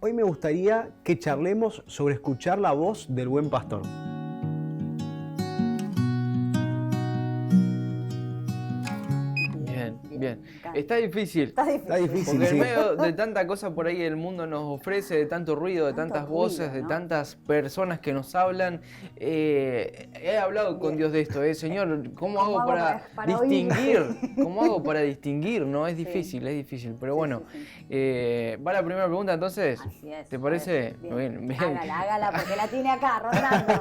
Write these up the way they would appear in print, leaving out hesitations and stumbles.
Hoy me gustaría que charlemos sobre escuchar la voz del buen pastor. Bien. Está difícil. Está difícil. Porque sí. en medio de tanta cosa por ahí el mundo nos ofrece, de tanto ruido, de tantas voces, ¿no? de tantas personas que nos hablan. He hablado con Dios de esto, Señor, ¿cómo hago para distinguir? ¿Cómo hago para distinguir? No, es difícil, Pero bueno, va la primera pregunta entonces. Así es. ¿Te parece? Bien. Bien. Hágala, porque la tiene acá, rondando.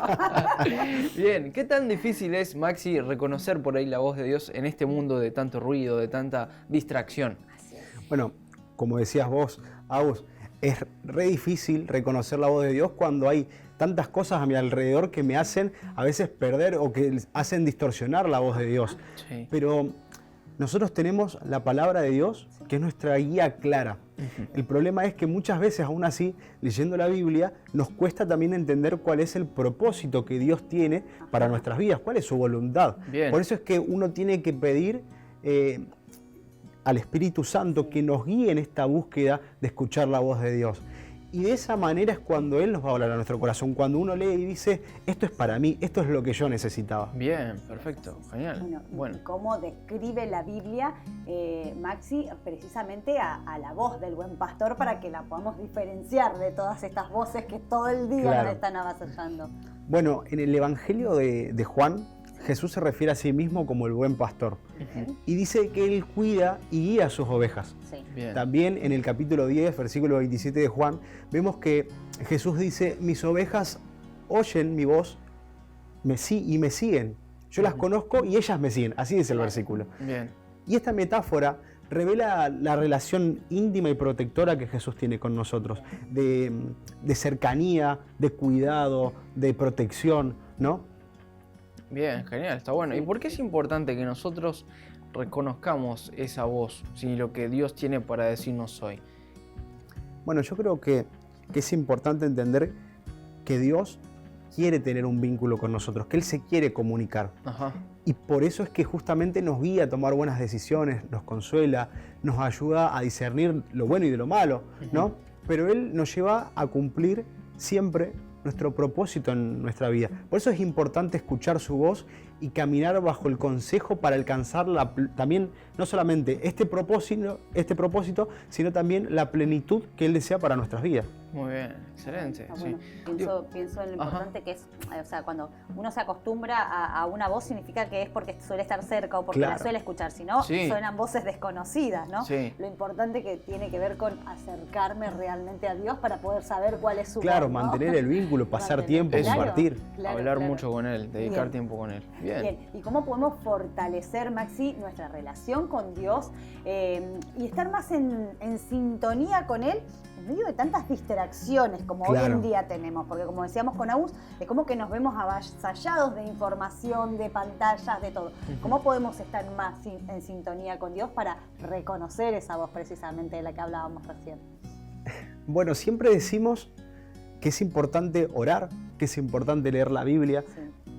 Bien, ¿qué tan difícil es, Maxi, reconocer por ahí la voz de Dios en este mundo de tanto ruido, de tanta distracción? Bueno, como decías vos, Agus, es re difícil reconocer la voz de Dios cuando hay tantas cosas a mi alrededor que me hacen a veces perder o que hacen distorsionar la voz de Dios. Sí. Pero nosotros tenemos la palabra de Dios, que es nuestra guía clara. El problema es que muchas veces, aún así, leyendo la Biblia, nos cuesta también entender cuál es el propósito que Dios tiene para nuestras vidas, cuál es su voluntad. Bien. Por eso es que uno tiene que pedir al Espíritu Santo que nos guíe en esta búsqueda de escuchar la voz de Dios. Y de esa manera es cuando Él nos va a hablar a nuestro corazón, cuando uno lee y dice, esto es para mí, esto es lo que yo necesitaba. Bien, perfecto, genial. Bueno. ¿Cómo describe la Biblia, Maxi, precisamente a la voz del buen pastor para que la podamos diferenciar de todas estas voces que todo el día nos están avasallando? Bueno, en el Evangelio de Juan, Jesús se refiere a sí mismo como el buen pastor. Y dice que Él cuida y guía a sus ovejas. Sí. Bien. También en el capítulo 10, versículo 27 de Juan, vemos que Jesús dice, mis ovejas oyen mi voz y me siguen. Yo las conozco y ellas me siguen. Así dice el versículo. Bien. Y esta metáfora revela la relación íntima y protectora que Jesús tiene con nosotros, de cercanía, de cuidado, de protección, ¿no? Bien, genial, está bueno. ¿Y por qué es importante que nosotros reconozcamos esa voz, si lo que Dios tiene para decirnos hoy? Bueno, yo creo que es importante entender que Dios quiere tener un vínculo con nosotros, que Él se quiere comunicar. Ajá. Y por eso es que justamente nos guía a tomar buenas decisiones, nos consuela, nos ayuda a discernir lo bueno y de lo malo, ¿no? Pero Él nos lleva a cumplir siempre nuestro propósito en nuestra vida. Por eso es importante escuchar su voz y caminar bajo el consejo para alcanzar también, no solamente este propósito, sino también la plenitud que Él desea para nuestras vidas. Muy bien, excelente. Bueno, Sí. pienso en lo importante que es, o sea, cuando uno se acostumbra a una voz significa que es porque suele estar cerca o porque la suele escuchar, si no, suenan voces desconocidas, ¿no? Sí. Lo importante que tiene que ver con acercarme realmente a Dios para poder saber cuál es su voz, ¿no? Mantener el vínculo, pasar tiempo, compartir. Hablar mucho con Él, dedicar tiempo con Él. Bien. ¿Y cómo podemos fortalecer, Maxi, nuestra relación con Dios y estar más en sintonía con Él en medio de tantas distracciones como hoy en día tenemos? Porque como decíamos con Agus, es como que nos vemos avasallados de información, de pantallas, de todo. ¿Cómo podemos estar más en sintonía con Dios para reconocer esa voz precisamente de la que hablábamos recién? Bueno, siempre decimos que es importante orar, que es importante leer la Biblia,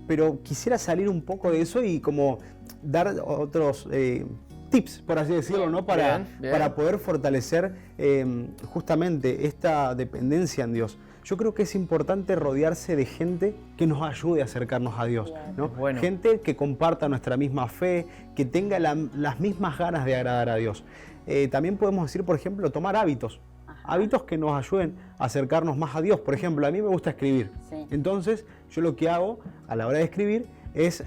pero quisiera salir un poco de eso y como dar otros tips, por así decirlo, ¿no? Para poder fortalecer justamente esta dependencia en Dios. Yo creo que es importante rodearse de gente que nos ayude a acercarnos a Dios, ¿no? Bueno. Gente que comparta nuestra misma fe, que tenga las mismas ganas de agradar a Dios. También podemos decir, por ejemplo, tomar hábitos. Hábitos que nos ayuden a acercarnos más a Dios. Por ejemplo, a mí me gusta escribir. Entonces, yo lo que hago a la hora de escribir es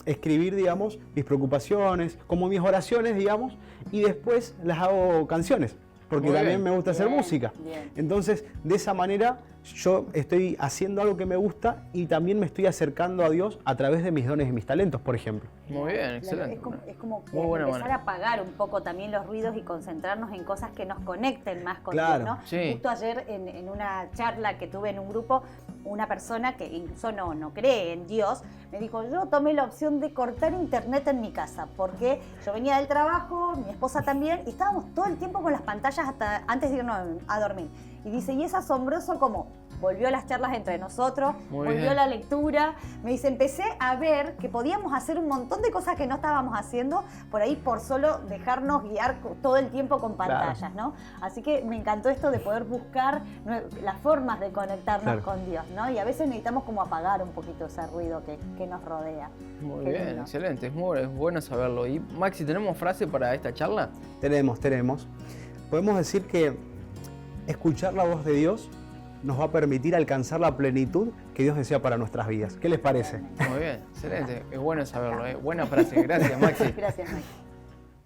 escribir, digamos, mis preocupaciones, como mis oraciones, digamos, y después las hago canciones, porque también me gusta hacer música. Entonces, de esa manera, yo estoy haciendo algo que me gusta y también me estoy acercando a Dios a través de mis dones y mis talentos, por ejemplo. Muy bien, excelente. Es como empezar a apagar un poco también los ruidos y concentrarnos en cosas que nos conecten más con Dios, ¿no? Justo ayer en una charla que tuve en un grupo, una persona que incluso no cree en Dios, me dijo, yo tomé la opción de cortar internet en mi casa, porque yo venía del trabajo, mi esposa también, y estábamos todo el tiempo con las pantallas hasta antes de irnos a dormir. Y dice, y es asombroso como volvió las charlas entre nosotros, volvió la lectura. Me dice, empecé a ver que podíamos hacer un montón de cosas que no estábamos haciendo por ahí por solo dejarnos guiar todo el tiempo con pantallas, ¿no? Así que me encantó esto de poder buscar las formas de conectarnos con Dios, ¿no? Y a veces necesitamos como apagar un poquito ese ruido que nos rodea. Muy bien, excelente, es bueno saberlo. Y Maxi, ¿tenemos frase para esta charla? Tenemos. Podemos decir que escuchar la voz de Dios nos va a permitir alcanzar la plenitud que Dios desea para nuestras vidas. ¿Qué les parece? Muy bien, excelente. Es bueno saberlo, Buena frase. Gracias, Maxi. Gracias, Maxi.